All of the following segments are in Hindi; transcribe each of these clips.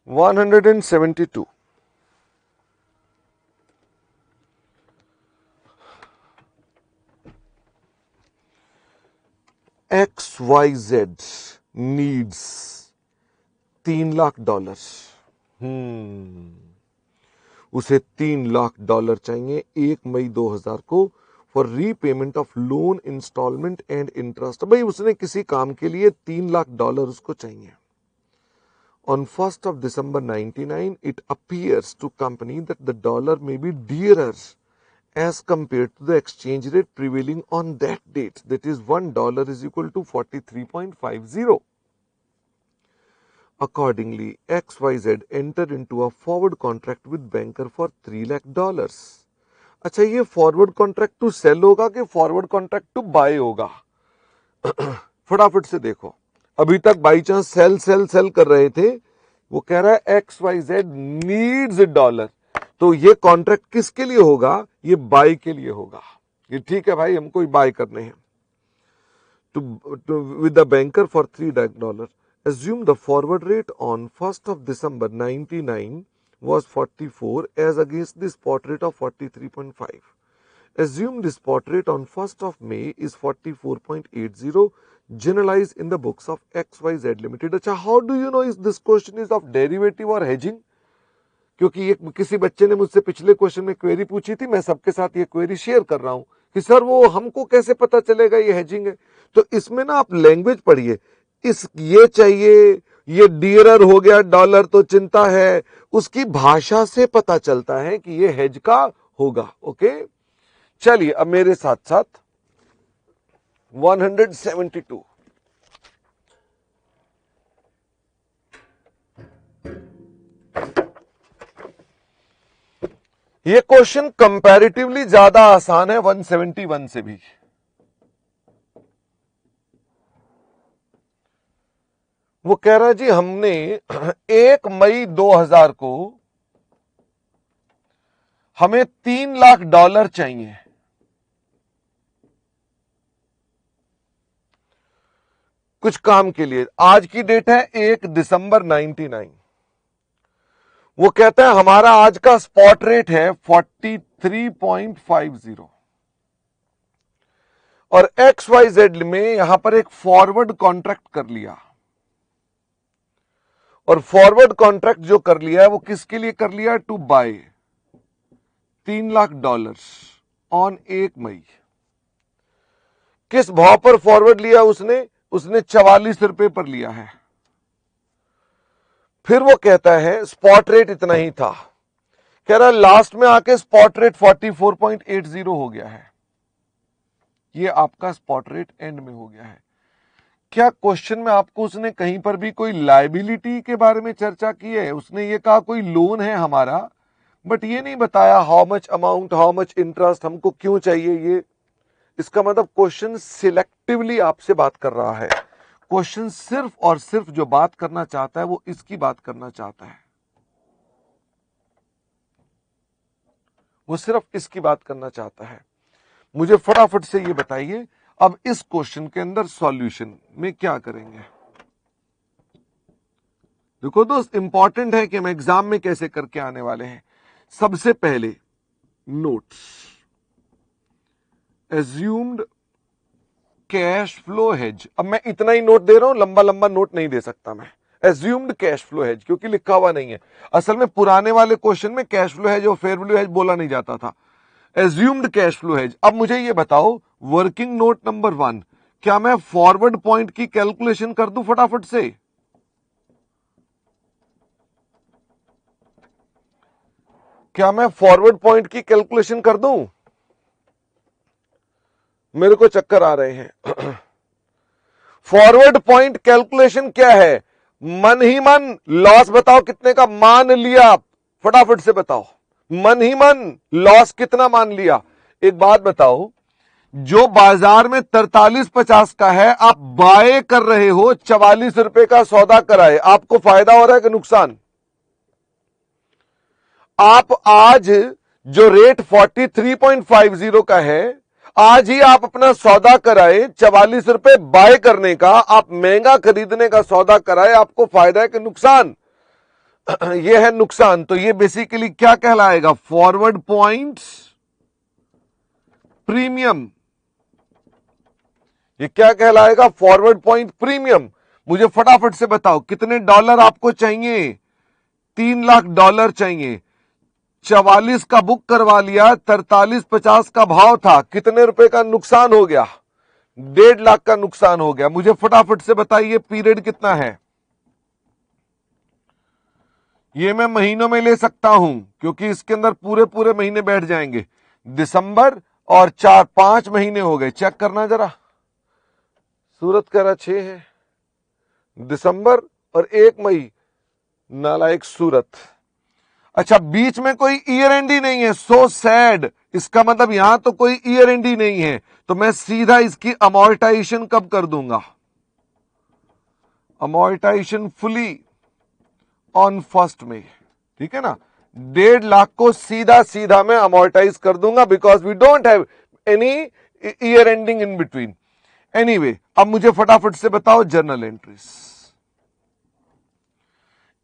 172 XYZ needs $3 लाख। उसे $3 लाख चाहिए 1 मई 2000 को for repayment of loan installment and interest. भाई उसने किसी काम के लिए $3 लाख उसको चाहिए। On 1st of December 99, it appears to company that the dollar may be dearer as compared to the exchange rate prevailing on that date. That is $1 is equal to 43.50. Accordingly, XYZ entered into a forward contract with banker for $3 lakh। अच्छा, ये फॉरवर्ड कॉन्ट्रैक्ट टू सेल होगा कि फॉरवर्ड कॉन्ट्रैक्ट टू बाय होगा? फटाफट से देखो, अभी तक by chance sell sell sell कर रहे थे, वो कह रहा है XYZ नीड्स $1। तो ये कॉन्ट्रैक्ट किसके लिए होगा? ये बाय के लिए होगा। ये ठीक है भाई, हमको बाय करने हैं। With the banker for $3 assume the forward rate on 1st of December 99 was 44 as against the spot rate of 43.5. Assume the spot rate on 1st of May is 44.80. Generalize in the books of XYZ Limited. अच्छा, how do you know is this question is of derivative or hedging? क्योंकि ये किसी बच्चे ने मुझसे पिछले क्वेश्चन में क्वेरी पूछी थी, मैं सबके साथ ये क्वेरी शेयर कर रहा हूं कि सर वो हमको कैसे पता चलेगा ये हेजिंग है। तो इसमें ना आप लैंग्वेज पढ़िए, इस ये चाहिए, ये डियरर हो गया डॉलर तो चिंता है, उसकी भाषा से पता चलता है कि ये हेज का होगा। ओके, चलिए अब मेरे साथ साथ 172 ये क्वेश्चन कंपैरेटिवली ज्यादा आसान है 171 से भी। वो कह रहा है जी हमने 1 मई 2000 को हमें $3 लाख चाहिए। कुछ काम के लिए। आज की डेट है 1 दिसंबर 99। वो कहता है हमारा आज का स्पॉट रेट है 43.50 और XYZ में यहां पर एक फॉरवर्ड कॉन्ट्रैक्ट कर लिया, और फॉरवर्ड कॉन्ट्रैक्ट जो कर लिया है वो किसके लिए कर लिया? टू बाय $3 लाख ऑन 1 मई। किस भाव पर फॉरवर्ड लिया उसने? उसने 44 रुपए पर लिया है। फिर वो कहता है स्पॉट रेट इतना ही था, कह रहा लास्ट में आके स्पॉट रेट 44.80 हो गया है। ये आपका स्पॉट रेट एंड में हो गया है। क्या क्वेश्चन में आपको उसने कहीं पर भी कोई लायबिलिटी के बारे में चर्चा की है? उसने ये कहा कोई लोन है हमारा, बट ये नहीं बताया how much amount, how much interest, हमको क्यों चाहिए ये। इसका मतलब क्वेश्चन सिलेक्टिवली आपसे बात कर रहा है। क्वेश्चन सिर्फ और सिर्फ जो बात करना चाहता है वो इसकी बात करना चाहता है, वो सिर्फ इसकी बात करना चाहता है। मुझे फटाफट से ये बताइए अब इस क्वेश्चन के अंदर सॉल्यूशन में क्या करेंगे। देखो दोस्त, इंपॉर्टेंट है कि हम एग्जाम में कैसे करके आने वाले हैं। सबसे पहले notes, assumed cash flow hedge. अब मैं इतना ही नोट दे रहा हूं, लंबा लंबा नोट नहीं दे सकता मैं। एज्यूम्ड कैश फ्लो हेज क्योंकि लिखा हुआ नहीं है। असल में पुराने वाले क्वेश्चन में कैश फ्लो हेज और फेयर वैल्यू हेज बोला नहीं जाता था। Assumed cash flow hedge. अब मुझे ये बताओ वर्किंग नोट नंबर 1, क्या मैं फॉरवर्ड पॉइंट की कैलकुलेशन कर दूं फटाफट से? क्या मैं फॉरवर्ड पॉइंट की कैलकुलेशन कर दूं? मेरे को चक्कर आ रहे हैं। फॉरवर्ड पॉइंट कैलकुलेशन क्या है? मन ही मन लॉस बताओ कितने का मान लिया, फटाफट से बताओ। मन ही मन लॉस कितना मान लिया? एक बात बताओ, जो बाजार में 43.50 का है आप बाय कर रहे हो, 44 रुपए का सौदा कराए, आपको फायदा हो रहा है कि नुकसान? आप आज जो रेट 43.50 का है, आज ही आप अपना सौदा कराए 44 रुपए बाय करने का, आप महंगा खरीदने का सौदा कराए, आपको फायदा है कि नुकसान? ये है नुकसान। तो ये बेसिकली क्या कहलाएगा? Forward point premium. ये क्या कहलाएगा? Forward point premium. मुझे फटाफट से बताओ कितने डॉलर आपको चाहिए? $3 लाख चाहिए। 44 का बुक करवा लिया, 43.50 का भाव था, कितने रुपए का नुकसान हो गया? 1.5 लाख का नुकसान हो गया। मुझे फटाफट से बताइए पीरियड कितना है? ये मैं महीनों में ले सकता हूं क्योंकि इसके अंदर पूरे पूरे महीने बैठ जाएंगे। दिसंबर और 4-5 महीने हो गए। चेक करना जरा। सूरत कह रहा 6 है, दिसंबर और 1 मई। नालायक सूरत। अच्छा, बीच में कोई ईयर एंड ही नहीं है। So sad. इसका मतलब यहां तो कोई ईयर एंड ही नहीं है, तो मैं सीधा इसकी अमोर्टाइजेशन कब कर दूंगा? अमोर्टाइजेशन फुली ऑन 1 में। ठीक है ना? 1.5 लाख को सीधा सीधा मैं अमोर्टाइज कर दूंगा because we don't have any year ending in between. Anyway, अब मुझे फटाफट से बताओ जर्नल एंट्रीज।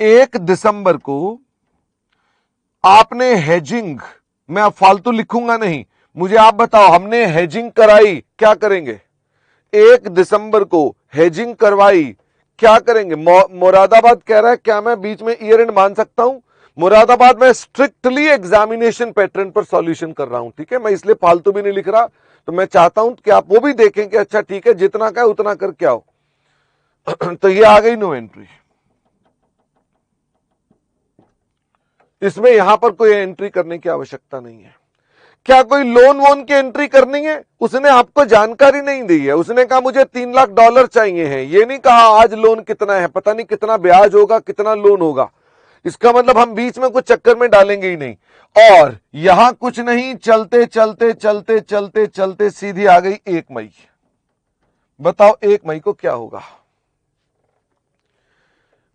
1 दिसंबर को आपने हेजिंग, मैं अब फालतू लिखूंगा नहीं, मुझे आप बताओ हमने हेजिंग कराई, क्या करेंगे? 1 दिसंबर को हेजिंग करवाई, क्या करेंगे? मुरादाबाद कह रहा है क्या मैं बीच में ईयर एंड मान सकता हूं? मुरादाबाद में स्ट्रिक्टली एग्जामिनेशन पैटर्न पर सॉल्यूशन कर रहा हूं। ठीक है, मैं इसलिए फालतू भी नहीं लिख रहा। तो मैं चाहता हूं कि आप वो भी देखें कि अच्छा ठीक है, जितना का है उतना करके आओ। तो ये आ गई नो एंट्री। इसमें यहां पर कोई एंट्री करने की आवश्यकता नहीं है। क्या कोई लोन वोन की एंट्री करनी है? उसने आपको जानकारी नहीं दी है। उसने कहा मुझे $3 लाख चाहिए हैं। ये नहीं कहा आज लोन कितना है, पता नहीं कितना ब्याज होगा, कितना लोन होगा। इसका मतलब हम बीच में कुछ चक्कर में डालेंगे ही नहीं। और यहां कुछ नहीं, चलते चलते चलते चलते चलते सीधी आ गई 1 मई। बताओ 1 मई को क्या होगा?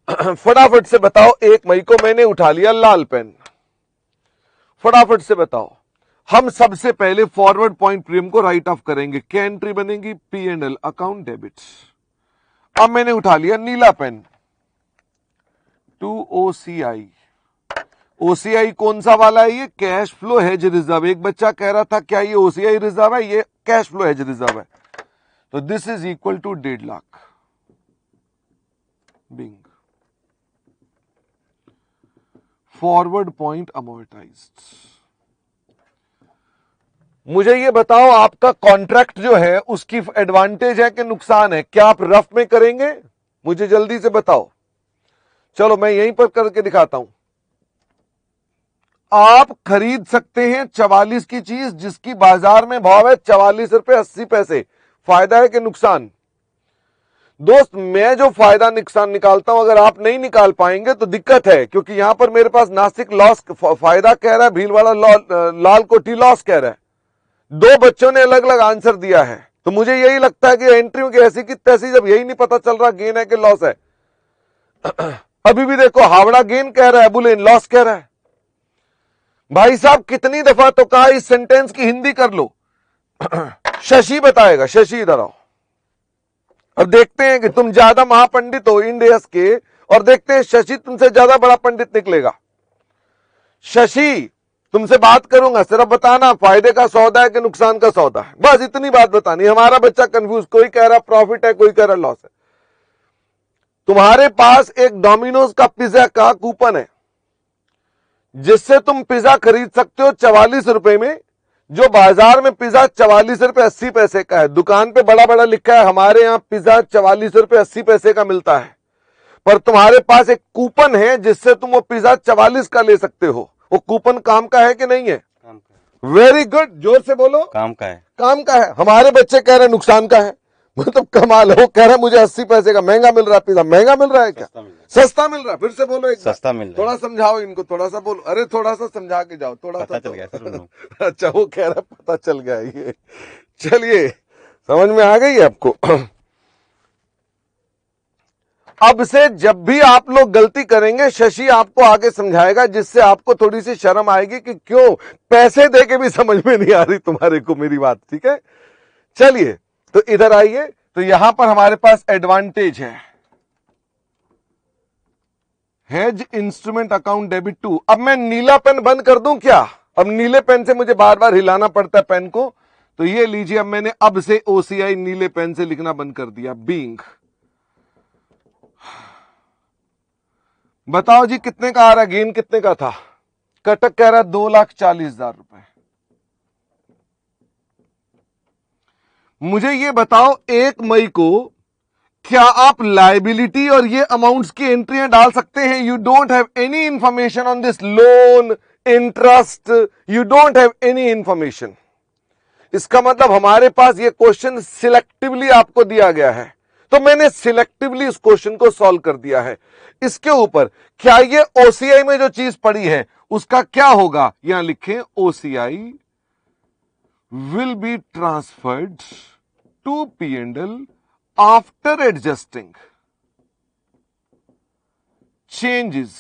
फटाफट से बताओ। 1 मई को मैंने उठा लिया लाल पेन। फटाफट से बताओ। हम सबसे पहले फॉरवर्ड पॉइंट प्रीमियम को राइट ऑफ करेंगे। क्या एंट्री बनेगी? P&L account debit. अब मैंने उठा लिया नीला पेन, टू OCI। OCI कौन सा वाला है? ये कैश फ्लो हेज रिजर्व। एक बच्चा कह रहा था क्या ये OCI रिजर्व है? ये कैश फ्लो हेज रिजर्व है। तो this is equal to 1.5 lakh. बिंग। Forward point amortised. मुझे ये बताओ आपका कॉन्ट्रैक्ट जो है उसकी एडवांटेज है कि नुकसान है? क्या आप रफ में करेंगे? मुझे जल्दी से बताओ। चलो मैं यहीं पर करके दिखाता हूं। आप खरीद सकते हैं 44 की चीज जिसकी बाजार में भाव है 44 रुपए 80 पैसे। फायदा है कि नुकसान? दोस्त, मैं जो फायदा नुकसान निकालता हूं, अगर आप नहीं निकाल पाएंगे तो दिक्कत है, क्योंकि यहां पर मेरे पास नासिक लॉस फायदा कह रहा है, भीलवाड़ा लाल कोठी लॉस कह रहा है। 2 बच्चों ने अलग अलग आंसर दिया है। तो मुझे यही लगता है कि एंट्री की ऐसी की तैसी, जब यही नहीं पता चल रहा गेन है कि लॉस है। अभी भी देखो, हावड़ा गेन कह रहा है, बुलेन लॉस कह रहा है। भाई साहब, कितनी दफा तो कहा इस सेंटेंस की हिंदी कर लो। शशि बताएगा। शशि इधर आओ। अब देखते हैं कि तुम ज्यादा महापंडित हो इंडियस के, और देखते हैं शशि तुमसे ज्यादा बड़ा पंडित निकलेगा। शशि, तुमसे बात करूंगा, सिर्फ बताना फायदे का सौदा है कि नुकसान का सौदा है, बस इतनी बात बतानी। हमारा बच्चा कंफ्यूज, कोई कह रहा प्रॉफिट है, कोई कह रहा लॉस है। तुम्हारे पास एक डोमिनोज का पिज्जा का कूपन है जिससे तुम पिज्जा खरीद सकते हो 44 रुपए में, जो बाजार में पिज्जा 44 रुपए 80 पैसे का है। दुकान पे बड़ा बड़ा लिखा है हमारे यहां पिज्जा 44 रुपए 80 पैसे का मिलता है, पर तुम्हारे पास एक कूपन है जिससे तुम वो पिज्जा 44 का ले सकते हो। वो कूपन काम का है कि नहीं है? काम का है। वेरी गुड, जोर से बोलो। काम का है। काम का है। हमारे बच्चे कह रहे हैं नुकसान का है। मतलब कमाल है। वो कह रहा है मुझे 80 पैसे का महंगा मिल रहा है पिज्जा। महंगा मिल रहा है क्या? सस्ता मिल रहा है। फिर से बोलो एक सस्ता मिल रहा है। थोड़ा समझाओ इनको, थोड़ा सा बोलो। अरे थोड़ा सा समझा के जाओ, थोड़ा सा चल गया। अच्छा, वो कह रहा पता चल गया ये। चलिए, समझ में आ गई आपको? अब से जब भी आप लोग गलती करेंगे, शशि आपको आगे समझाएगा, जिससे आपको थोड़ी सी शर्म आएगी कि क्यों पैसे दे के भी समझ में नहीं आ रही तुम्हारे को मेरी बात। ठीक है, चलिए तो इधर आइए। तो यहां पर हमारे पास एडवांटेज है, hedge instrument account debit to. अब मैं नीला पेन बंद कर दूं क्या? अब नीले पेन से मुझे बार बार हिलाना पड़ता है पेन को, तो ये लीजिए, अब मैंने अब से ओसीआई नीले पेन से लिखना बंद कर दिया। बीइंग, बताओ जी कितने का आ रहा है? गेन कितने का था? कटक कह रहा है 2,40,000 रुपए। मुझे ये बताओ 1 मई को क्या आप लाइबिलिटी और ये अमाउंट्स की एंट्रियां डाल सकते हैं? You don't have any information on this loan, interest, you don't have any information. इसका मतलब हमारे पास ये क्वेश्चन सिलेक्टिवली आपको दिया गया है, तो मैंने सिलेक्टिवली इस क्वेश्चन को सॉल्व कर दिया है। इसके ऊपर क्या ये ओसीआई में जो चीज पड़ी है उसका क्या होगा? यहां लिखें OCI will be transferred to P&L after adjusting changes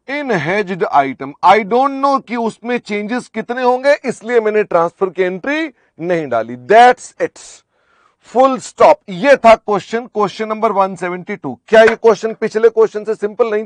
in hedged item। I don't know कि उसमें चेंजेस कितने होंगे, इसलिए मैंने ट्रांसफर की एंट्री नहीं डाली। That's it, full stop. ये था क्वेश्चन नंबर 172। क्या ये क्वेश्चन पिछले क्वेश्चन से सिंपल नहीं था?